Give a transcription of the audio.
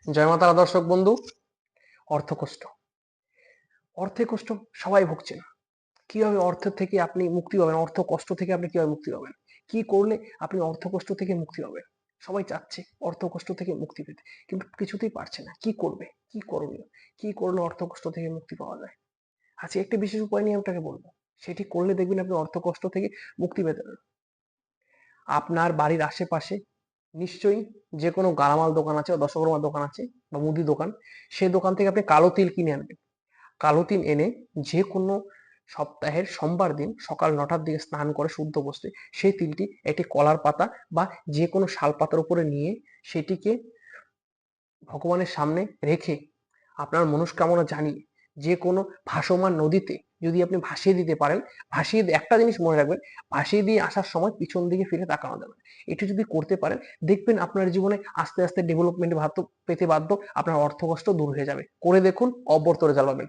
জয় মাতারা দর্শক বন্ধু। অর্থকষ্ট, অর্থে কষ্ট সবাই ভুগছে না। কিভাবে অর্থ থেকে আপনি মুক্তি পাবেন, অর্থ কষ্ট থেকে আপনি কিভাবে মুক্তি পাবেন, কি করলে আপনি অর্থ কষ্ট থেকে মুক্তি পাবেন? সবাই চাচ্ছে অর্থ কষ্ট থেকে মুক্তি পেতে, কিন্তু কিছুতেই পারছে না। কি করবে, কি করণীয়, কি করলে অর্থ কষ্ট থেকে মুক্তি পাওয়া যায়? আজকে একটি বিশেষ উপায় নিয়ে আপনাকে বলবো। সেটি করলে দেখবেন আপনি অর্থ কষ্ট থেকে মুক্তি পেতে পারেন। আপনার বাড়ির আশেপাশে নিশ্চয়ই যে কোনো গালামাল দোকান আছে বা দশকর্মার দোকান আছে বা মুদি দোকান, সেই দোকান থেকে আপনি কালো তিল কিনে আনবেন। কালো তিল এনে যে কোনো সপ্তাহের সোমবার দিন সকাল ৯টার দিকে স্নান করে শুদ্ধ বস্ত্রে সেই তিলটি একটি কলার পাতা বা যে কোনো শাল পাতার উপরে নিয়ে সেটিকে ভগবানের সামনে রেখে আপনার মনস্কামনা জানিয়ে যে কোনো ভাসমান নদীতে যদি আপনি ভাসিয়ে দিতে পারেন, একটা জিনিস মনে রাখবেন, ভাসিয়ে দিয়ে আসার সময় পিছন দিকে ফিরে তাকানো যাবে না। এটি যদি করতে পারেন, দেখবেন আপনার জীবনে আস্তে আস্তে ডেভেলপমেন্ট পেতে বাধ্য, আপনার অর্থ কষ্ট দূর হয়ে যাবে। করে দেখুন, অব্যর্থ রেজাল্ট পাবেন।